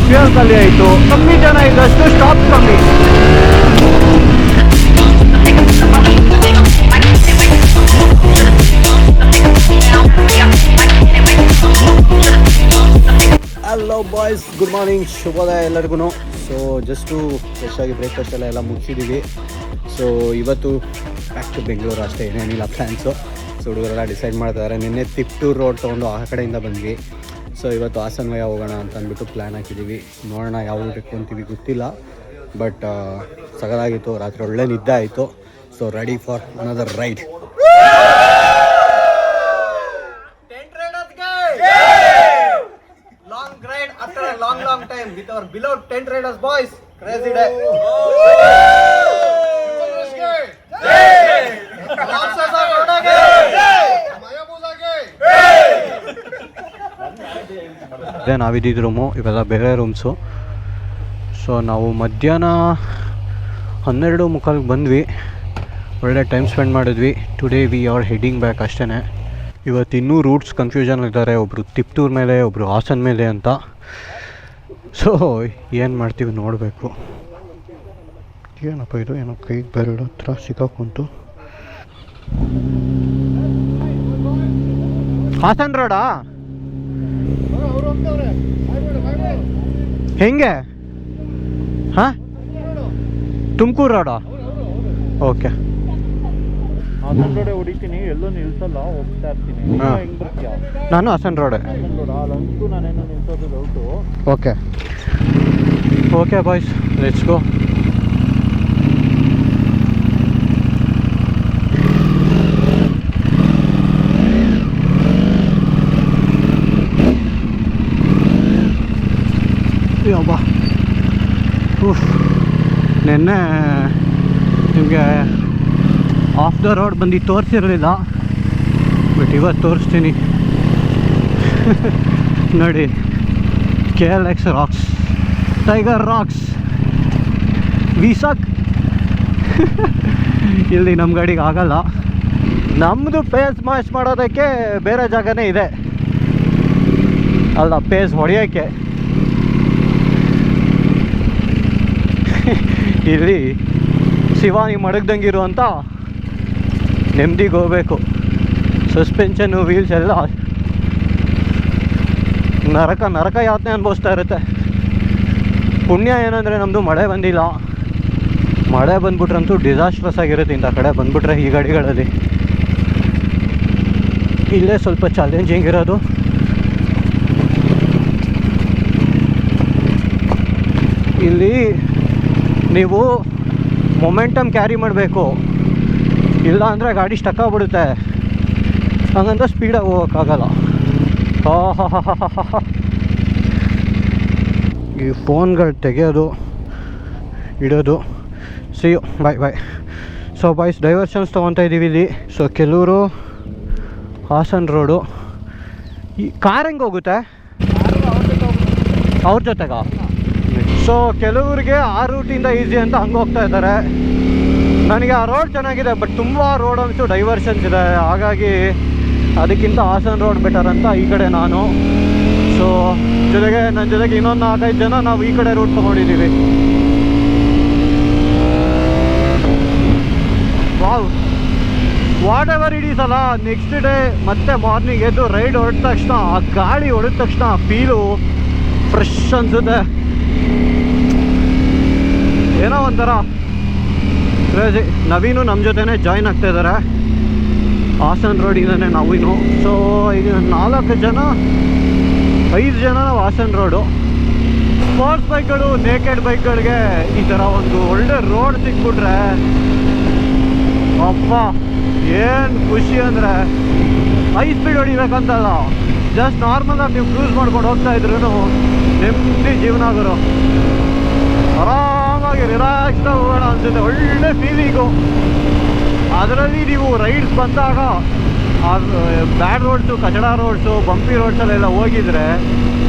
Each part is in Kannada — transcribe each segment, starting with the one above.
ಫ್ಯೂಯಲ್ ಖಾಲಿ ಆಯಿತು. ಕಮ್ಮಿ ಜನ ಇದ್ದಷ್ಟು ಸ್ಟಾಪ್ ಕಮ್ಮಿ. ಹಲೋ ಬಾಯ್ಸ್, ಗುಡ್ ಮಾರ್ನಿಂಗ್, ಶುಭೋದಯ ಎಲ್ಲರಿಗೂ. ಸೊ ಜಸ್ಟು ಫ್ರೆಶಾಗಿ ಬ್ರೇಕ್ಫಾಸ್ಟ್ ಎಲ್ಲ ಮುಗಿಸಿದ್ದೀವಿ. ಸೊ ಇವತ್ತು ಬ್ಯಾಕ್ ಟು ಬೆಂಗಳೂರು ಅಷ್ಟೇ, ಏನೇನಿಲ್ಲ ಪ್ಲ್ಯಾನ್ಸು. ಸೊ ಹುಡುಗರೆಲ್ಲ ಡಿಸೈಡ್ ಮಾಡ್ತಾರೆ. ನಿನ್ನೆ ತಿಪ್ಟೂರು ರೋಡ್ ತೊಗೊಂಡು ಆ ಕಡೆಯಿಂದ ಬಂದ್ವಿ. ಸೊ ಇವತ್ತು ಹಾಸನ್ವಯ ಹೋಗೋಣ ಅಂತ ಅಂದ್ಬಿಟ್ಟು ಪ್ಲ್ಯಾನ್ ಹಾಕಿದ್ದೀವಿ. ನೋಡೋಣ ಯಾವ ಊಟಕ್ಕೆ ಅಂತೀವಿ ಗೊತ್ತಿಲ್ಲ, ಬಟ್ ಸಗಲಾಗಿತ್ತು. ರಾತ್ರಿ ಒಳ್ಳೆ ನಿದ್ದೆ ಆಯಿತು. So ready for another ride. After a long time with our beloved tent riders boys. Crazy day. ಅದೇ ನಾವಿದ್ದಿದ್ದು ರೂಮು, ಇವೆಲ್ಲ ಬೇರೆ ರೂಮ್ಸು. ಸೊ ನಾವು ಮಧ್ಯಾಹ್ನ 12:45 ಬಂದ್ವಿ. ಒಳ್ಳೆ ಟೈಮ್ ಸ್ಪೆಂಡ್ ಮಾಡಿದ್ವಿ. Today we are heading back ಅಷ್ಟೇ. ಇವತ್ತು ಇನ್ನೂ ರೂಟ್ಸ್ ಕನ್ಫ್ಯೂಷನ್ ಇದ್ದಾರೆ. ಒಬ್ಬರು ತಿಪ್ಟೂರ್ ಮೇಲೆ, ಒಬ್ಬರು ಹಾಸನ್ ಮೇಲೆ ಅಂತ. ಸೊ ಏನು ಮಾಡ್ತೀವಿ ನೋಡಬೇಕು. ಏನಪ್ಪ ಇದು, ಏನೋ ಕೈಗೆ ಬೆರಳು ಹತ್ರ ಸಿಕ್ಕಾಕುಂಟು. ಹಾಸನ್ ರೋಡಾ? ಹೆಂಗೆ? ಹಾಂ, ತುಮಕೂರು ರೋಡಾ? ಓಕೆ. ಹಾಸನ್ ರೋಡೆ ಹೊಡಿತೀನಿ, ಎಲ್ಲೂ ನಿಲ್ಸಲ್ಲ, ಹೋಗ್ತಾ ಇರ್ತೀನಿ. ನಾನು ಹಾಸನ್ ರೋಡೆ. ಅಲ್ಲಂತೂ ನಾನೇನು ನಿಲ್ಸೋದು doubt. Okay okay boys, let's go. ಅಬ್ಬಾ, ನೆನ್ನೆ ನಿಮಗೆ ಆಫ್ ದ ರೋಡ್ ಬಂದು ತೋರಿಸಿರಲಿಲ್ಲ, ಬಟ್ ಇವತ್ತು ತೋರಿಸ್ತೀನಿ. ನೋಡಿ, KLX ರಾಕ್ಸ್, ಟೈಗರ್ ರಾಕ್ಸ್, ವಿಸಾಕ್. ಇಲ್ಲಿ ನಮ್ಮ ಗಾಡಿಗೆ ಆಗಲ್ಲ. ನಮ್ಮದು ಪೇಸ್ ಮ್ಯಾಚ್ ಮಾಡೋದಕ್ಕೆ ಬೇರೆ ಜಾಗನೇ ಇದೆ ಅಲ್ಲ, ಪೇಸ್ ಹೊಡೆಯೋಕ್ಕೆ. ಇಲ್ಲಿ ಶಿವಾನಿ ಮಡಗ್ದಂಗಿರುವಂಥ ನೆಮ್ಮದಿಗೆ ಹೋಗ್ಬೇಕು. ಸಸ್ಪೆನ್ಷನ್ನು, ವೀಲ್ಸ್ ಎಲ್ಲ ನರಕ ಯಾತನೆ ಅನುಭವಿಸ್ತಾ ಇರುತ್ತೆ. ಪುಣ್ಯ ಏನಂದರೆ ನಮ್ಮದು ಮಳೆ ಬಂದಿಲ್ಲ. ಮಳೆ ಬಂದ್ಬಿಟ್ರಂತೂ ಡಿಸಾಸ್ಟ್ರಸ್ ಆಗಿರುತ್ತೆ ಇಂಥ ಕಡೆ ಬಂದ್ಬಿಟ್ರೆ ಈ ಗಾಡಿಗಳಲ್ಲಿ. ಇಲ್ಲೇ ಸ್ವಲ್ಪ ಚಾಲೆಂಜಿಂಗ್ ಇರೋದು. ಇಲ್ಲಿ ನೀವು ಮೊಮೆಂಟಮ್ ಕ್ಯಾರಿ ಮಾಡಬೇಕು, ಇಲ್ಲ ಅಂದರೆ ಗಾಡಿ ಸ್ಟಕ್ ಆಗಿಬಿಡುತ್ತೆ. ಹಾಗಂತ ಸ್ಪೀಡಾಗಿ ಹೋಗೋಕ್ಕಾಗಲ್ಲ. ಈ ಫೋನ್ಗಳು ತೆಗೆಯೋದು ಇಡೋದು. See you, bye. So boys, diversions ತೊಗೊತಾ ಇದ್ದೀವಿ ಇಲ್ಲಿ. ಸೊ ಕೆಲವರು ಹಾಸನ್ ರೋಡು. ಈ ಕಾರ್ ಹೆಂಗೆ ಹೋಗುತ್ತೆ ಅವ್ರ ಜೊತೆಗ? ಸೊ ಕೆಲವ್ರಿಗೆ ಆ ರೂಟಿಂದ ಈಸಿ ಅಂತ ಹಂಗೆ ಹೋಗ್ತಾ ಇದ್ದಾರೆ. ನನಗೆ ಆ ರೋಡ್ ಚೆನ್ನಾಗಿದೆ, ಬಟ್ ತುಂಬ ರೋಡ್ ಅಂತೂ ಡೈವರ್ಷನ್ಸ್ ಇದೆ. ಹಾಗಾಗಿ ಅದಕ್ಕಿಂತ ಹಾಸನ್ ರೋಡ್ ಬೆಟರ್ ಅಂತ ಈ ಕಡೆ ನಾನು. ಸೊ ನನ್ನ ಜೊತೆಗೆ ಇನ್ನೊಂದು 4-5 ಜನ ನಾವು ಈ ಕಡೆ ರೂಟ್ ತೊಗೊಂಡಿದ್ದೀವಿ. ವಾಟ್ ಎವರ್ ಇಟ್ ಈಸ್ ಅಲ್ಲ, ನೆಕ್ಸ್ಟ್ ಡೇ ಮತ್ತೆ ಮಾರ್ನಿಂಗ್ ಎದ್ದು ರೈಡ್ ಹೊಡೆದ ತಕ್ಷಣ, ಆ ಗಾಳಿ ಹೊಡೆದ ತಕ್ಷಣ ಫೀಲು ಫ್ರೆಶ್ ಅನಿಸುತ್ತೆ. ಏನೋ ಒಂಥರ ಕ್ರೇಜಿ. ನವೀನು ನಮ್ಮ ಜೊತೆನೇ ಜಾಯ್ನ್ ಆಗ್ತಾ ಇದ್ದಾರೆ ಹಾಸನ್ ರೋಡಿಂದನೇ ನಾವಿನ್ನು. ಸೊ ಈಗ 5 ಜನ ನಾವು ಹಾಸನ್ ರೋಡು. ಸ್ಪೋರ್ಟ್ಸ್ ಬೈಕ್ಗಳು, ನೇಕೆಡ್ ಬೈಕ್ಗಳಿಗೆ ಈ ಥರ ಒಂದು ಒಳ್ಳೆ ರೋಡ್ ಸಿಕ್ಬಿಟ್ರೆ ಅಪ್ಪ ಏನು ಖುಷಿ ಅಂದರೆ, ಹೈ ಸ್ಪೀಡ್ ಹೊಡಿಬೇಕಂತಲ್ಲ, ಜಸ್ಟ್ ನಾರ್ಮಲಾಗಿ ನೀವು ಕ್ರೂಸ್ ಮಾಡ್ಕೊಂಡು ಹೋಗ್ತಾ ಇದ್ರೂ ನೆಮ್ಮದಿ ಜೀವನ ಆಗೋರು. ಆರಾಮಾಗಿ ರಿಲ್ಯಾಕ್ಸ್ಡಾಗಿ ಹೋಗೋಣ ಅನ್ಸುತ್ತೆ. ಒಳ್ಳೆ ಫೀಲಿಂಗು. ಅದರಲ್ಲಿ ನೀವು ರೈಡ್ಸ್ ಬಂದಾಗ ಬ್ಯಾಡ್ ರೋಡ್ಸು, ಕಚಡ ರೋಡ್ಸು, ಬಂಪಿ ರೋಡ್ಸಲ್ಲೆಲ್ಲ ಹೋಗಿದ್ರೆ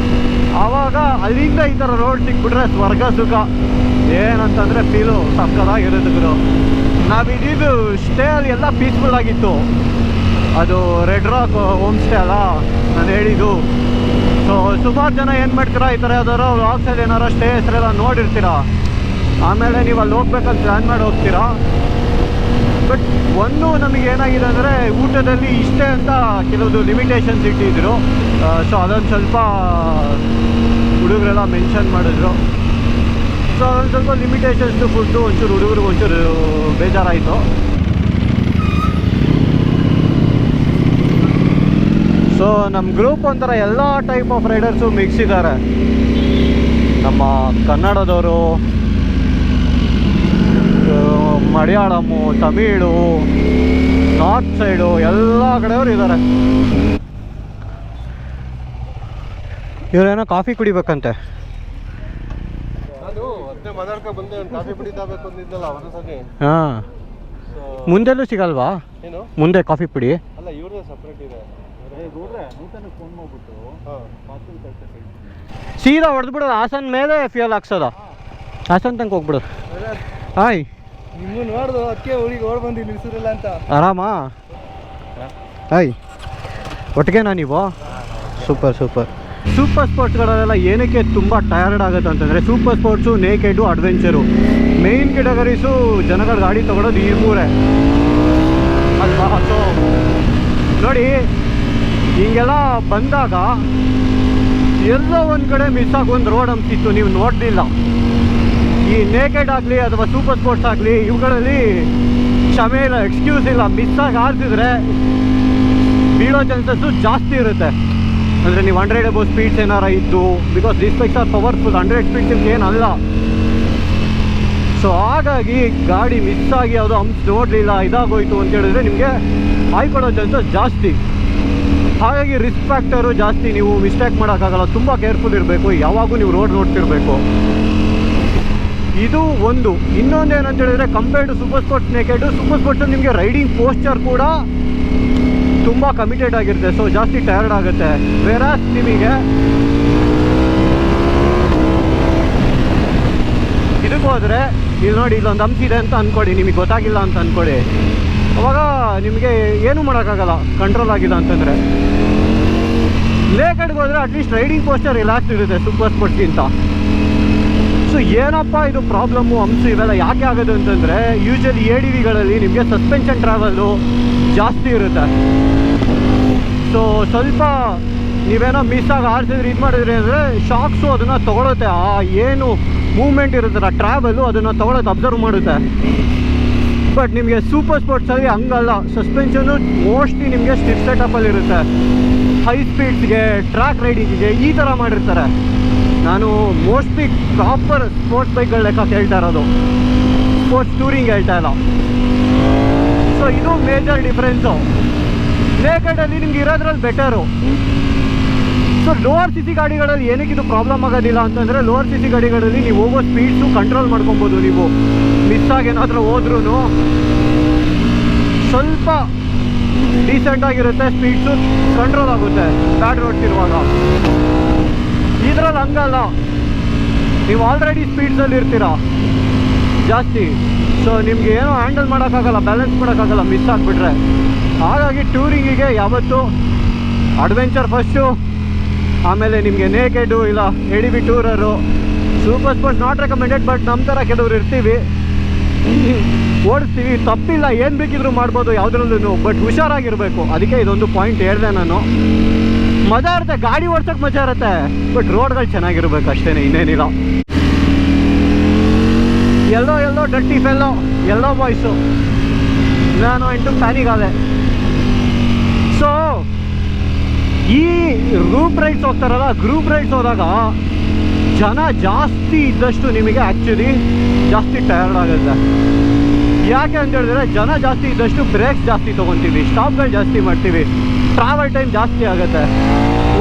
ಆವಾಗ ಅಲ್ಲಿಂದ ಈ ಥರ ರೋಡ್ ಸಿಕ್ಬಿಟ್ರೆ ಸ್ವರ್ಗ ಸುಖ. ಏನಂತಂದರೆ ಫೀಲು ಸಕ್ಕತ್ತಾಗಿರುತ್ತೆ ಗುರು. ನಾವಿದ್ದು ಸ್ಟೇ ಅಲ್ಲಿ ಎಲ್ಲ ಪೀಸ್ಫುಲ್ ಆಗಿತ್ತು. ಅದು ರೆಡ್ ರಾಕ್ ಹೋಮ್ ಸ್ಟೇ ಅಲ್ಲ ನಾನು ಹೇಳಿದ್ದು. ಸೊ ಸುಮಾರು ಜನ ಏನು ಮಾಡ್ತೀರಾ, ಈ ಥರ ಯಾವ್ದಾದ್ರು ವ್ಲಾಗ್ಸಲ್ಲಿ ಏನಾರು ಸ್ಟೇ ಹೆಸರೆಲ್ಲ ನೋಡಿರ್ತೀರಾ, ಆಮೇಲೆ ನೀವು ಅಲ್ಲಿ ಹೋಗ್ಬೇಕಂತ ಪ್ಲ್ಯಾನ್ ಮಾಡಿ ಹೋಗ್ತೀರಾ. ಬಟ್ ಒಂದು ನಮಗೆ ಏನಾಗಿದೆ ಅಂದರೆ ಊಟದಲ್ಲಿ ಇಷ್ಟೇ ಅಂತ ಕೆಲವೊಂದು ಲಿಮಿಟೇಷನ್ಸ್ ಇಟ್ಟಿದ್ರು. ಸೊ ಅದೊಂದು ಸ್ವಲ್ಪ ಹುಡುಗರೆಲ್ಲ ಮೆನ್ಷನ್ ಮಾಡಿದ್ರು. ಸೊ ಅದೊಂದು ಸ್ವಲ್ಪ ಲಿಮಿಟೇಷನ್ಸು ಫುಡ್ಡು ಒಂಚೂರು ಹುಡುಗರಿಗೆ ಒಂಚೂರು ಬೇಜಾರಾಯಿತು. ಸೊ ನಮ್ಮ ಗ್ರೂಪ್ ಒಂಥರ ಎಲ್ಲ ಟೈಪ್ ಆಫ್ ರೈಡರ್ಸು ಮಿಕ್ಸ್ ಇದ್ದಾರೆ. ನಮ್ಮ ಕನ್ನಡದವರು, ಮಲಯಾಳಮು, ತಮಿಳು, ನಾರ್ತ್ ಸೈಡು ಎಲ್ಲ ಕಡೆಯವರು ಇದ್ದಾರೆ. ಇವರೇನೋ ಕಾಫಿ ಕುಡಿಬೇಕಂತೆ. ಹಾಂ, ಮುಂದೆಲ್ಲೂ ಸಿಗಲ್ವಾ? ಮುಂದೆ ಕಾಫಿ ಪುಡಿ ಅಲ್ಲ, ಇವ್ರದೇ ಸಪ್ರೇಟ್ ಇದೆ. ಫೋನ್ ಮಾಡ್ಬಿಟ್ಟು ಸೀದಾ ಹೊಡೆದ್ಬಿಡೋದು ಹಾಸನ್ ಮೇಲೆ ಫ್ಯೂಯಲ್ ಹಾಕ್ಸೋದ, ಹಾಸನ್ ತನಕ ಹೋಗ್ಬಿಡೋದು. ಹಾಯ್, ನಿಮ್ಮನ್ನು ನೋಡ್ದು ಅದಕ್ಕೆ ಊರಿಗೆ ಓಡ್ ಬಂದು ನಿಲ್ಸಿರಲ್ಲ ಅಂತ. ಆರಾಮಾ? ಹಾಯ್, ಒಟ್ಟಿಗೆನಾ ನೀವು? Super super. ಸೂಪರ್ ಸ್ಪೋರ್ಟ್ಸ್ಗಳೆಲ್ಲ ಏನಕ್ಕೆ ತುಂಬ ಟಯರ್ಡ್ ಆಗುತ್ತೆ ಅಂತಂದರೆ, ಸೂಪರ್ ಸ್ಪೋರ್ಟ್ಸು, ನೇಕೆಡು, ಅಡ್ವೆಂಚರು, ಮೇಯ್ನ್ ಕೆಟಗರೀಸು ಜನಗಳ ಗಾಡಿ ತೊಗೊಳೋದು ಈ ಮೂರೇ ಅಲ್ವಾ? ಸೊ ನೋಡಿ, ಹಿಂಗೆಲ್ಲ ಬಂದಾಗ ಎಲ್ಲೋ ಒಂದು ಕಡೆ ಮಿಸ್ ಆಗಿ ಒಂದು ರೋಡ್ ಅಂತಿತ್ತು, ನೀವು ನೋಡಲಿಲ್ಲ. ಈ ನೇಕೆಡ್ ಆಗಲಿ ಅಥವಾ ಸೂಪರ್ ಸ್ಪೋರ್ಟ್ಸ್ ಆಗಲಿ ಇವುಗಳಲ್ಲಿ ಕ್ಷಮೆ ಇಲ್ಲ, ಎಕ್ಸ್ಕ್ಯೂಸ್ ಇಲ್ಲ. ಮಿಸ್ ಆಗಿ ಆಡ್ತಿದ್ರೆ ಬೀಳೋ ಚಾನ್ಸಸ್ಸು ಜಾಸ್ತಿ ಇರುತ್ತೆ. ಅಂದರೆ ನೀವು 100 ಅಬೌವ್ ಸ್ಪೀಡ್ಸ್ ಏನಾರ ಇದ್ದು, because these bikes are powerful, 100 speeds ಏನಲ್ಲ. ಸೊ ಹಾಗಾಗಿ ಗಾಡಿ ಮಿಸ್ ಆಗಿ ಯಾವುದೋ ಹಂಪ್ಸ್ ನೋಡಲಿಲ್ಲ, ಇದಾಗೋಯ್ತು ಅಂತ ಹೇಳಿದ್ರೆ ನಿಮಗೆ ಆಯ್ಕೊಳ್ಳೋ ಚಾನ್ಸಸ್ ಜಾಸ್ತಿ. ಹಾಗಾಗಿ ರಿಸ್ಕ್ ಫ್ಯಾಕ್ಟರು ಜಾಸ್ತಿ. ನೀವು ಮಿಸ್ಟೇಕ್ ಮಾಡೋಕ್ಕಾಗಲ್ಲ, ತುಂಬ ಕೇರ್ಫುಲ್ ಇರಬೇಕು, ಯಾವಾಗೂ ನೀವು ರೋಡ್ ನೋಡ್ತಿರ್ಬೇಕು. ಇದು ಒಂದು. ಇನ್ನೊಂದು ಏನಂತ ಹೇಳಿದ್ರೆ, compared to super sports naked, super ಸ್ಪೋರ್ಟ್ಸಲ್ಲಿ ನಿಮಗೆ ರೈಡಿಂಗ್ ಪೋಸ್ಚರ್ ಕೂಡ ತುಂಬ ಕಮಿಟೆಡ್ ಆಗಿರುತ್ತೆ. ಸೊ ಜಾಸ್ತಿ ಟಯರ್ಡ್ ಆಗುತ್ತೆ. ವೇರಾಸ್ ನಿಮಗೆ ಇದಕ್ಕೆ ಹೋದರೆ, ಇಲ್ಲಿ ನೋಡಿ, ಇಲ್ಲೊಂದು ಹಂಪಿದೆ ಅಂತ ಅಂದ್ಕೊಡಿ, ನಿಮಗೆ ಗೊತ್ತಾಗಿಲ್ಲ ಅಂತ ಅಂದ್ಕೊಡಿ, ಅವಾಗ ನಿಮಗೆ ಏನೂ ಮಾಡೋಕ್ಕಾಗಲ್ಲ ಕಂಟ್ರೋಲ್ ಆಗಿಲ್ಲ ಅಂತಂದರೆ. ನೇಕೆಡ್ಗೆ ಹೋದರೆ ಅಟ್ಲೀಸ್ಟ್ ರೈಡಿಂಗ್ ಪೋಸ್ಚರ್ ರಿಲ್ಯಾಕ್ಸ್ ಇರುತ್ತೆ ಸೂಪರ್ ಸ್ಪೋರ್ಟ್ಸ್ಗಿಂತ. ಸೊ ಏನಪ್ಪ ಇದು ಪ್ರಾಬ್ಲಮ್ಮು, ಹಂಪ್ಸ್ ಇವೆಲ್ಲ ಯಾಕೆ ಆಗೋದು ಅಂತಂದರೆ, ಯೂಶಲಿ ADVಗಳಲ್ಲಿ ನಿಮಗೆ ಸಸ್ಪೆನ್ಷನ್ ಟ್ರಾವೆಲ್ಲು ಜಾಸ್ತಿ ಇರುತ್ತೆ. ಸೊ ಸ್ವಲ್ಪ ನೀವೇನೋ ಮಿಸ್ ಆಗಿ ಆಡ್ಸಿದ್ರೆ, ಇದು ಮಾಡಿದ್ರಿ ಅಂದರೆ ಶಾಕ್ಸು ಅದನ್ನು ತೊಗೊಳುತ್ತೆ. ಆ ಏನು ಮೂವ್ಮೆಂಟ್ ಇರುತ್ತಲ್ಲ, ಟ್ರಾವೆಲ್ಲು ಅದನ್ನು ತೊಗೊಳುತ್ತೆ, ಅಬ್ಸರ್ವ್ ಮಾಡುತ್ತೆ. ಬಟ್ ನಿಮಗೆ ಸೂಪರ್ ಸ್ಪೋರ್ಟ್ಸಲ್ಲಿ ಹಂಗಲ್ಲ. ಸಸ್ಪೆನ್ಷನು ಮೋಸ್ಟ್ಲಿ ನಿಮಗೆ ಸ್ಟಿಫ್ ಸೆಟಪ್ಪಲ್ಲಿ ಇರುತ್ತೆ. ಹೈ ಸ್ಪೀಡ್ಸ್ಗೆ, ಟ್ರ್ಯಾಕ್ ರೈಡಿಂಗಿಗೆ ಈ ಥರ ಮಾಡಿರ್ತಾರೆ. ನಾನು ಮೋಸ್ಟ್ಲಿ ಪ್ರಾಪರ್ ಸ್ಪೋರ್ಟ್ಸ್ ಬೈಕ್ಗಳ ಲೆಕ್ಕ ಹೇಳ್ತಾ ಇರೋದು, ಸ್ಪೋರ್ಟ್ಸ್ ಟೂರಿಂಗ್ ಹೇಳ್ತಾ ಇಲ್ಲ. ಸೊ ಇದು ಮೇಜರ್ ಡಿಫ್ರೆನ್ಸು. ನೇಕೆಡಲ್ಲಿ ನಿಮ್ಗೆ ಇರೋದ್ರಲ್ಲಿ ಬೆಟರು. ಸೊ ಲೋವರ್ CC ಗಾಡಿಗಳಲ್ಲಿ ಏನಕ್ಕೆ ಇದು ಪ್ರಾಬ್ಲಮ್ ಆಗೋದಿಲ್ಲ ಅಂತಂದರೆ, ಲೋವರ್ CC ಗಾಡಿಗಳಲ್ಲಿ ನೀವು ಹೋಗೋ ಸ್ಪೀಡ್ಸು ಕಂಟ್ರೋಲ್ ಮಾಡ್ಕೊಬೋದು. ನೀವು ಮಿಸ್ ಆಗಿ ಏನಾದರೂ ಹೋದ್ರೂ ಸ್ವಲ್ಪ ಡೀಸೆಂಟಾಗಿರುತ್ತೆ, ಸ್ಪೀಡ್ಸು ಕಂಟ್ರೋಲ್ ಆಗುತ್ತೆ ಬ್ಯಾಡ್ ರೋಡ್ಸ್ ಇರುವಾಗ. ಇದರಲ್ಲಿ ಹಂಗಲ್ಲ, ನೀವು ಆಲ್ರೆಡಿ ಸ್ಪೀಡ್ಸಲ್ಲಿ ಇರ್ತೀರ ಜಾಸ್ತಿ. ಸೊ ನಿಮಗೆ ಏನೋ ಹ್ಯಾಂಡಲ್ ಮಾಡೋಕ್ಕಾಗಲ್ಲ, ಬ್ಯಾಲೆನ್ಸ್ ಮಾಡೋಕ್ಕಾಗಲ್ಲ ಮಿಸ್ ಆಗಿಬಿಟ್ರೆ. ಹಾಗಾಗಿ ಟೂರಿಂಗಿಗೆ ಯಾವತ್ತೂ ಅಡ್ವೆಂಚರ್ ಫಸ್ಟು, ಆಮೇಲೆ ನಿಮಗೆ ನೇಕೆಡು ಇಲ್ಲ ADV tourer. Super sports not recommended, but ನಮ್ಮ ಥರ ಕೆಲವ್ರು ಇರ್ತೀವಿ, ಓಡಿಸ್ತೀವಿ, ತಪ್ಪಿಲ್ಲ, ಏನು ಬೇಕಿದ್ರೂ ಮಾಡ್ಬೋದು ಯಾವುದ್ರಲ್ಲೂ, ಬಟ್ ಹುಷಾರಾಗಿರಬೇಕು. ಅದಕ್ಕೆ ಇದೊಂದು ಪಾಯಿಂಟ್ ಹೇಳಿದೆ ನಾನು. ಮಜಾ ಇರುತ್ತೆ, ಗಾಡಿ ಓಡ್ಸೋಕೆ ಮಜಾ ಇರುತ್ತೆ, ಬಟ್ ರೋಡ್ಗಳು ಚೆನ್ನಾಗಿರ್ಬೇಕು ಅಷ್ಟೇ, ಇನ್ನೇನಿಲ್ಲ. ಎಲ್ಲೋ ಡಟ್ಟಿ ಫೆಲ್ಲೋ, ಎಲ್ಲೋ ಬಾಯ್ಸು, ನಾನು ಎಂಟು ಪ್ಯಾನಿಗಾದೆ. ಸೊ ಈ ಗ್ರೂಪ್ ರೈಡ್ಸ್ ಹೋಗ್ತಾರಲ್ಲ, ಗ್ರೂಪ್ ರೈಡ್ಸ್ ಹೋದಾಗ ಜನ ಜಾಸ್ತಿ ಇದ್ದಷ್ಟು ನಿಮಗೆ ಆ್ಯಕ್ಚುಲಿ ಜಾಸ್ತಿ ಟಯರ್ಡ್ ಆಗುತ್ತೆ. ಯಾಕೆ ಅಂತ ಹೇಳಿದ್ರೆ, ಜನ ಜಾಸ್ತಿ ಇದ್ದಷ್ಟು ಬ್ರೇಕ್ಸ್ ಜಾಸ್ತಿ ತೊಗೊತೀವಿ, ಸ್ಟಾಪ್ಗಳು ಜಾಸ್ತಿ ಮಾಡ್ತೀವಿ, ಟ್ರಾವೆಲ್ ಟೈಮ್ ಜಾಸ್ತಿ ಆಗುತ್ತೆ.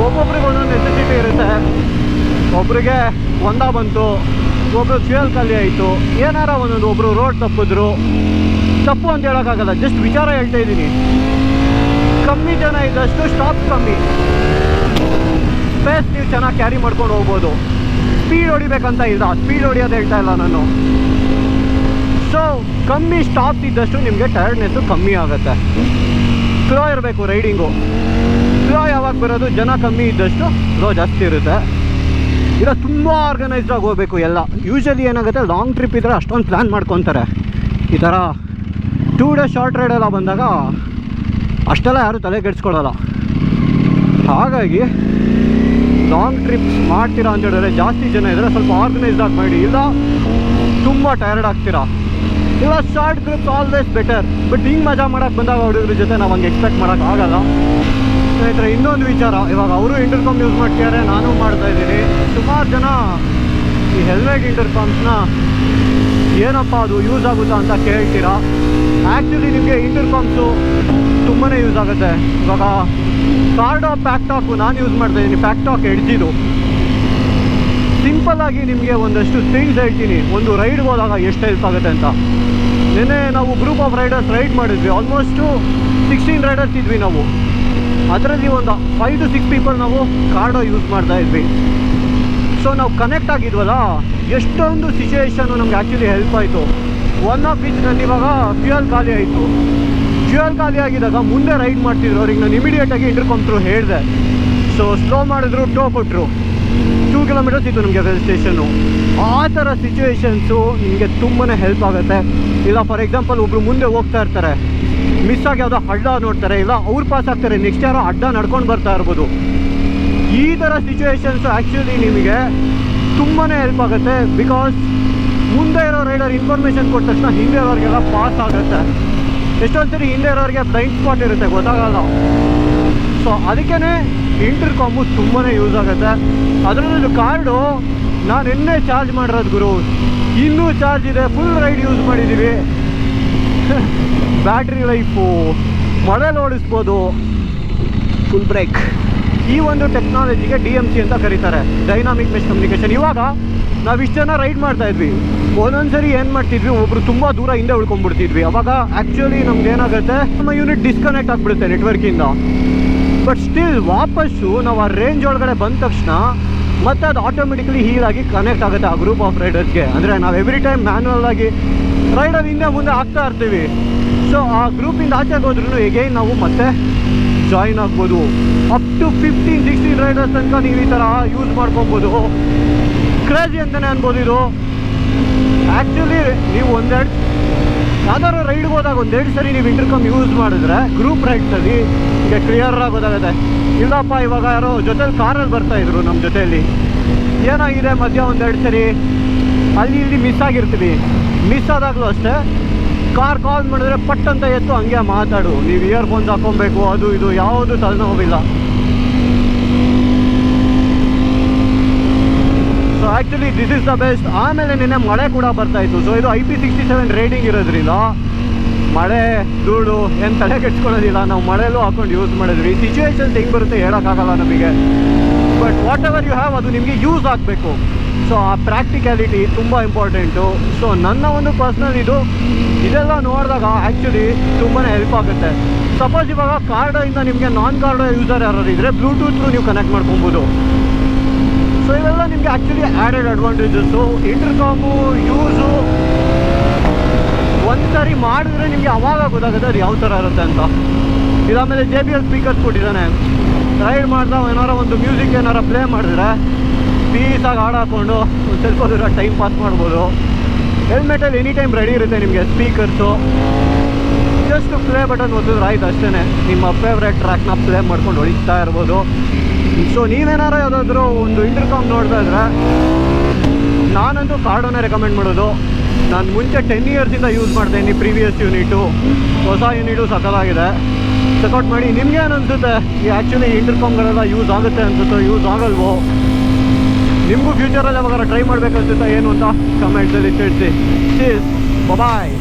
ಒಬ್ಬೊಬ್ರಿಗೆ ಒಂದೊಂದು ನೆಸೆಸಿಟಿ ಇರುತ್ತೆ. ಒಬ್ರಿಗೆ ಒಂದ ಬಂತು, ಒಬ್ರು ಫ್ಯೂಯಲ್ ಖಾಲಿ ಆಯಿತು, ಏನಾರ ಒಂದೊಂದು, ಒಬ್ಬರು ರೋಡ್ ತಪ್ಪಿದ್ರು. ತಪ್ಪು ಅಂತ ಹೇಳೋಕ್ಕಾಗಲ್ಲ, ಜಸ್ಟ್ ವಿಚಾರ ಹೇಳ್ತಾ ಇದ್ದೀನಿ. ಕಮ್ಮಿ ಜನ ಇದ್ದಷ್ಟು ಸ್ಟಾಪ್ ಕಮ್ಮಿ, ಸ್ಪೇಸ್ ನೀವು ಚೆನ್ನಾಗಿ ಕ್ಯಾರಿ ಮಾಡ್ಕೊಂಡು ಹೋಗ್ಬೋದು. ಸ್ಪೀಡ್ ಹೊಡಿಬೇಕಂತ ಇಲ್ಲ, ಸ್ಪೀಡ್ ಹೊಡಿಯೋದು ಹೇಳ್ತಾ ಇಲ್ಲ ನಾನು. ಸೊ ಕಮ್ಮಿ ಸ್ಟಾಪ್ ಇದ್ದಷ್ಟು ನಿಮಗೆ ಟಯರ್ಡ್ನೆಸ್ಸು ಕಮ್ಮಿ ಆಗುತ್ತೆ. ಸ್ಲೋ ಇರಬೇಕು ರೈಡಿಂಗು. ಫ್ಲೋ ಯಾವಾಗ ಬರೋದು, ಜನ ಕಮ್ಮಿ ಇದ್ದಷ್ಟು ಫ್ಲೋ ಜಾಸ್ತಿ ಇರುತ್ತೆ. ಇಲ್ಲ ತುಂಬ ಆರ್ಗನೈಸ್ಡ್ ಆಗಿ ಹೋಗಬೇಕು ಎಲ್ಲ. ಯೂಶ್ವಲಿ ಏನಾಗುತ್ತೆ, ಲಾಂಗ್ ಟ್ರಿಪ್ ಇದ್ದರೆ ಅಷ್ಟೊಂದು ಪ್ಲ್ಯಾನ್ ಮಾಡ್ಕೊತಾರೆ. ಈ ಥರ 2 ಡೇಸ್ ಶಾರ್ಟ್ ರೈಡ್ ಎಲ್ಲ ಬಂದಾಗ ಅಷ್ಟೆಲ್ಲ ಯಾರೂ ತಲೆ ಕೆಡಿಸ್ಕೊಳ್ಳಲ್ಲ. ಹಾಗಾಗಿ ಲಾಂಗ್ ಟ್ರಿಪ್ಸ್ ಮಾಡ್ತೀರಾ ಅಂತ ಹೇಳಿದ್ರೆ ಜಾಸ್ತಿ ಜನ ಇದ್ದರೆ ಸ್ವಲ್ಪ ಆರ್ಗನೈಸ್ಡ್ ಆಗಿ ಮಾಡಿ, ಇಲ್ಲ ತುಂಬ ಟಯರ್ಡ್ ಆಗ್ತೀರಾ. ಇಲ್ಲ short groups always better. But ಹಿಂಗೆ ಮಜಾ ಮಾಡೋಕ್ಕೆ ಬಂದಾಗ ಹುಡುಗರ ಜೊತೆ ನಾವು ಹಂಗೆ ಎಕ್ಸ್ಪೆಕ್ಟ್ ಮಾಡೋಕ್ಕಾಗಲ್ಲ. ಸ್ನೇಹಿತರೆ, ಇನ್ನೊಂದು ವಿಚಾರ, ಇವಾಗ ಅವರು ಇಂಟರ್ಕಾಮ್ ಯೂಸ್ ಮಾಡ್ತಿದ್ದಾರೆ, ನಾನು ಮಾಡ್ತಾಯಿದ್ದೀನಿ. ಸುಮಾರು ಜನ ಈ ಹೆಲ್ಮೆಟ್ ಇಂಟರ್ಕಾಮ್ಸ್ನ ಏನಪ್ಪ ಅದು ಯೂಸ್ ಆಗುತ್ತಾ ಅಂತ ಕೇಳ್ತೀರಾ. ಆ್ಯಕ್ಚುಲಿ ನಿಮಗೆ ಇಂಟರ್ಕಾಮ್ಸು ತುಂಬಾ ಯೂಸ್ ಆಗುತ್ತೆ. ಇವಾಗ ಕಾರ್ಡೋ ಪ್ಯಾಕ್ಟಾಕು ನಾನು ಯೂಸ್ ಮಾಡ್ತಾಯಿದ್ದೀನಿ, ಪ್ಯಾಕ್ಟಾಕ್ ಎಡ್ಜಿದು. ಸಿಂಪಲ್ಲಾಗಿ ನಿಮಗೆ ಒಂದಷ್ಟು ಥಿಂಗ್ಸ್ ಹೇಳ್ತೀನಿ, ಒಂದು ರೈಡ್ಗೆ ಹೋದಾಗ ಎಷ್ಟು ಹೆಲ್ಪ್ ಆಗುತ್ತೆ ಅಂತ. ನಿನ್ನೆ ನಾವು ಗ್ರೂಪ್ ಆಫ್ ರೈಡರ್ಸ್ ರೈಡ್ ಮಾಡಿದ್ವಿ. ಆಲ್ಮೋಸ್ಟು 16 ರೈಡರ್ಸ್ ಇದ್ವಿ ನಾವು. ಅದರಲ್ಲಿ ಒಂದು 5 to 6 ಪೀಪಲ್ ನಾವು ಕಾರ್ಡೋ ಯೂಸ್ ಮಾಡ್ತಾಯಿದ್ವಿ. ಸೊ ನಾವು ಕನೆಕ್ಟ್ ಆಗಿದ್ವಲ್ಲ, ಎಷ್ಟೊಂದು ಸಿಚುವೇಶನ್ನು ನಮ್ಗೆ ಆ್ಯಕ್ಚುಲಿ ಹೆಲ್ಪ್ ಆಯಿತು. ಒನ್ ಆಫ್ ವಿಚ್ನಲ್ಲಿ ಇವಾಗ ಫ್ಯೂಯಲ್ ಖಾಲಿ ಆಯಿತು. ಫ್ಯೂಯಲ್ ಖಾಲಿ ಆಗಿದ್ದಾಗ ಮುಂದೆ ರೈಡ್ ಮಾಡ್ತಿದ್ರು, ಅವ್ರಿಗೆ ನಾನು ಇಮಿಡಿಯೇಟಾಗಿ ಇಂಟರ್ಕಾಮ್ ಥ್ರೂ ಹೇಳಿದೆ. ಸೊ ಸ್ಲೋ ಮಾಡಿದ್ರು, ಟೋ ಕೊಟ್ಟರು. 2 ಕಿಲೋಮೀಟರ್ಸ್ ಇತ್ತು ನಮಗೆ ಫಿಲ್ ಸ್ಟೇಷನ್ನು. ಆ ಥರ ಸಿಚುವೇಶನ್ಸು ನಿಮಗೆ ತುಂಬಾ ಹೆಲ್ಪ್ ಆಗುತ್ತೆ. ಇಲ್ಲ ಫಾರ್ ಎಕ್ಸಾಂಪಲ್ ಒಬ್ಬರು ಮುಂದೆ ಹೋಗ್ತಾ ಇರ್ತಾರೆ, ಮಿಸ್ ಆಗಿ ಯಾವುದೋ ಅಡ್ಡ ನೋಡ್ತಾರೆ, ಇಲ್ಲ ಅವ್ರು ಪಾಸ್ ಆಗ್ತಾರೆ, ನೆಕ್ಸ್ಟ್ ಯಾರೋ ಅಡ್ಡ ನಡ್ಕೊಂಡು ಬರ್ತಾ ಇರ್ಬೋದು. ಈ ಥರ ಸಿಚುವೇಶನ್ಸು ಆ್ಯಕ್ಚುಲಿ ನಿಮಗೆ ತುಂಬಾ ಹೆಲ್ಪ್ ಆಗುತ್ತೆ. ಬಿಕಾಸ್ ಮುಂದೆ ಇರೋ ರೈಡರ್ ಇನ್ಫಾರ್ಮೇಷನ್ ಕೊಟ್ಟ ತಕ್ಷಣ ಹಿಂದೆ ಇರೋರಿಗೆಲ್ಲ ಪಾಸ್ ಆಗುತ್ತೆ. ಎಷ್ಟೊಂದು ಸರಿ ಹಿಂದೆ ಇರೋರಿಗೆ ಬ್ಲೈಂಡ್ ಸ್ಪಾಟ್ ಇರುತ್ತೆ, ಗೊತ್ತಾಗಲ್ಲ. ಸೊ ಅದಕ್ಕೇ ಇಂಟರ್ಕಾಮು ತುಂಬಾ ಯೂಸ್ ಆಗುತ್ತೆ. ಅದರಲ್ಲೂ ಕಾರ್ಡು ನಾನು ಎಣ್ಣೆ ಚಾರ್ಜ್ ಮಾಡಿರೋದು ಗುರು, ಇನ್ನೂ ಚಾರ್ಜ್ ಇದೆ. ಫುಲ್ ರೈಡ್ ಯೂಸ್ ಮಾಡಿದ್ದೀವಿ. ಬ್ಯಾಟ್ರಿ ಲೈಫು, ಮಳೆಯಲ್ಲಿ ಓಡಿಸ್ಬೋದು, ಫುಲ್ ಬ್ರೇಕ್. ಈ ಒಂದು ಟೆಕ್ನಾಲಜಿಗೆ DMC ಅಂತ ಕರೀತಾರೆ, ಡೈನಾಮಿಕ್ ಮೆಶ್ ಕಮ್ಯುನಿಕೇಷನ್. ಇವಾಗ ನಾವು ಇಷ್ಟು ಜನ ರೈಡ್ ಮಾಡ್ತಾಯಿದ್ವಿ. ಒಂದೊಂದ್ಸರಿ ಏನು ಮಾಡ್ತಿದ್ವಿ, ಒಬ್ಬರು ತುಂಬ ದೂರ ಹಿಂದೆ ಉಳ್ಕೊಂಡ್ಬಿಡ್ತಿದ್ವಿ. ಅವಾಗ ಆ್ಯಕ್ಚುಲಿ ನಮ್ಗೆ ಏನಾಗುತ್ತೆ, ನಮ್ಮ ಯೂನಿಟ್ ಡಿಸ್ಕನೆಕ್ಟ್ ಆಗಿಬಿಡುತ್ತೆ ನೆಟ್ವರ್ಕಿಂದ. ಬಟ್ ಸ್ಟಿಲ್ ವಾಪಸ್ಸು ನಾವು ಆ ರೇಂಜ್ ಒಳಗಡೆ ಬಂದ ತಕ್ಷಣ ಮತ್ತೆ ಅದು ಆಟೋಮೆಟಿಕಲಿ ಹೀಲಾಗಿ ಕನೆಕ್ಟ್ ಆಗುತ್ತೆ ಆ ಗ್ರೂಪ್ ಆಫ್ ರೈಡರ್ಸ್ಗೆ. ಅಂದರೆ ನಾವು ಎವ್ರಿ ಟೈಮ್ ಮ್ಯಾನ್ಯಲ್ ಆಗಿ ರೈಡರ್ ಹಿಂದೆ ಮುಂದೆ ಆಗ್ತಾ ಇರ್ತೀವಿ. ಸೊ ಆ ಗ್ರೂಪಿಂದ ಆಚೆಗೆ ಹೋದ್ರೂ ಎಗೈನ್ ನಾವು ಮತ್ತೆ ಜಾಯಿನ್ ಆಗ್ಬೋದು. ಅಪ್ ಟು 15-16 ರೈಡರ್ಸ್ ತನಕ ನೀವು ಈ ಥರ ಯೂಸ್ ಮಾಡ್ಕೊಬೋದು. ಕ್ರೇಜಿ ಅಂತಲೇ ಅನ್ಬೋದು ಇದು. ಆ್ಯಕ್ಚುಲಿ ನೀವು ಯಾವ್ದಾದ್ರು ರೈಡ್ಗೆ ಹೋದಾಗ 1-2 ಸರಿ ನೀವು ಇಂಟರ್ಕಾಮ್ ಯೂಸ್ ಮಾಡಿದ್ರೆ ಗ್ರೂಪ್ ರೈಡ್ಸಲ್ಲಿ ಈಗ ಕ್ಲಿಯರ್ ಆಗಿ ಗೊತ್ತಾಗುತ್ತೆ. ಇಲ್ಲಪ್ಪ ಇವಾಗ ಯಾರೋ ಜೊತೆಲಿ ಕಾರಲ್ಲಿ ಬರ್ತಾಯಿದ್ರು ನಮ್ಮ ಜೊತೆಯಲ್ಲಿ, ಏನಾಗಿದೆ ಮಧ್ಯ 1-2 ಸರಿ ಅಲ್ಲಿ ಇಲ್ಲಿ ಮಿಸ್ ಆಗಿರ್ತೀವಿ. ಮಿಸ್ ಆದಾಗಲೂ ಅಷ್ಟೇ, ಕಾರ್ ಕಾಲ್ ಮಾಡಿದ್ರೆ ಪಟ್ ಅಂತ ಎತ್ತು ಹಂಗೆ ಮಾತಾಡು. ನೀವು ಇಯರ್ಫೋನ್ಸ್ ಹಾಕೊಬೇಕು, ಅದು ಇದು ಯಾವುದು ತಲೆನೋವಿಲ್ಲ. So actually this is the best. ಆಮೇಲೆ ನಿನ್ನೆ ಮಳೆ ಕೂಡ ಬರ್ತಾಯಿತ್ತು. ಸೊ ಇದು IP67 ರೇಟಿಂಗ್ ಇರೋದ್ರಿಂದ ಮಳೆ ಧೂಳು ಏನು ತಲೆ ಕೆಡ್ಸ್ಕೊಳ್ಳೋದಿಲ್ಲ. ನಾವು ಮಳೆಯಲ್ಲೂ ಹಾಕೊಂಡು ಯೂಸ್ ಮಾಡಿದ್ವಿ. ಸಿಚುವೇಶನ್ಸ್ ಹೆಂಗೆ ಬರುತ್ತೆ ಹೇಳೋಕ್ಕಾಗಲ್ಲ ನಮಗೆ. But whatever you have ಅದು ನಿಮಗೆ ಯೂಸ್ ಆಗಬೇಕು. ಸೊ ಆ ಪ್ರಾಕ್ಟಿಕ್ಯಾಲಿಟಿ ತುಂಬ ಇಂಪಾರ್ಟೆಂಟು. ಸೊ ನನ್ನ ಒಂದು ಪರ್ಸ್ನಲ್ ಇದೆಲ್ಲ ನೋಡಿದಾಗ ಆ್ಯಕ್ಚುಲಿ ತುಂಬಾ ಹೆಲ್ಪ್ ಆಗುತ್ತೆ. ಸಪೋಸ್ ಇವಾಗ ಕಾರ್ಡಿಂದ ನಿಮಗೆ ನಾನ್ ಕಾರ್ಡೋ ಯೂಸರ್ ಯಾರು ಇದ್ದರೆ ಬ್ಲೂಟೂತ್ ಥ್ರೂ ನೀವು ಕನೆಕ್ಟ್ ಮಾಡ್ಕೊಬೋದು. ಸೊ ಇವೆಲ್ಲ ನಿಮಗೆ ಆ್ಯಕ್ಚುಲಿ ಆ್ಯಡೆಡ್ ಅಡ್ವಾಂಟೇಜಸ್ಸು. ಇಂಟರ್ಕಾಮು ಯೂಸು ಒಂದು ಸಾರಿ ಮಾಡಿದ್ರೆ ನಿಮಗೆ ಅವಾಗ ಗೊತ್ತಾಗುತ್ತೆ ಅದು ಯಾವ ಥರ ಇರುತ್ತೆ ಅಂತ. ಇದಾದಮೇಲೆ JBL ಸ್ಪೀಕರ್ಸ್ ಕೊಟ್ಟಿದ್ದಾನೆ. ರೈಡ್ ಮಾಡ್ದಾಗ ಏನಾರ ಒಂದು ಮ್ಯೂಸಿಕ್ ಏನಾರ ಪ್ಲೇ ಮಾಡಿದ್ರೆ ಪೀಸಾಗಿ ಹಾಡು ಹಾಕ್ಕೊಂಡು ಒಂದು ಸ್ವಲ್ಪ ದೂರ ಟೈಮ್ ಪಾಸ್ ಮಾಡ್ಬೋದು. ಹೆಲ್ಮೆಟಲ್ಲಿ ಎನಿ ಟೈಮ್ ರೆಡಿ ಇರುತ್ತೆ ನಿಮಗೆ ಸ್ಪೀಕರ್ಸು. ಜಸ್ಟ್ ಪ್ಲೇ ಬಟನ್ ಒತ್ತಿದ್ರೆ ಆಯ್ತು ಅಷ್ಟೇ. ನಿಮ್ಮ ಫೇವ್ರೆಟ್ ಟ್ರ್ಯಾಕ್ನ ಪ್ಲೇ ಮಾಡ್ಕೊಂಡು ಹೊಡಿತಾ ಇರ್ಬೋದು. ಸೊ ನೀವೇನಾರ ಯಾವುದಾದ್ರೂ ಒಂದು ಇಂಟರ್ಕಾಮ್ ನೋಡ್ತಾ ಇದ್ರೆ ನಾನಂತೂ ಕಾರ್ಡನ್ನೇ ರೆಕಮೆಂಡ್ ಮಾಡೋದು. ನಾನು ಮುಂಚೆ 10 ಇಯರ್ಸಿಂದ ಯೂಸ್ ಮಾಡ್ತಾಯಿದ್ದೀನಿ. ಪ್ರೀವಿಯಸ್ ಯೂನಿಟು, ಹೊಸ ಯೂನಿಟು ಸಕಲಾಗಿದೆ. ಚೆಕ್ಔಟ್ ಮಾಡಿ. ನಿಮ್ಗೆ ಏನು ಅನಿಸುತ್ತೆ, ಈ ಆ್ಯಕ್ಚುಲಿ ಇಂಟರ್ಕಾಮ್ಗಳೆಲ್ಲ ಯೂಸ್ ಆಗುತ್ತೆ ಅನ್ಸುತ್ತೋ ಯೂಸ್ ಆಗಲ್ವೋ? ನಿಮಗೂ ಫ್ಯೂಚರಲ್ಲಿ ಯಾವಾಗ ಟ್ರೈ ಮಾಡಬೇಕನ್ಸುತ್ತಾ ಏನು ಅಂತ ಕಮೆಂಟ್ಸಲ್ಲಿ ತಿಳಿಸಿ. ಬಾಯ್.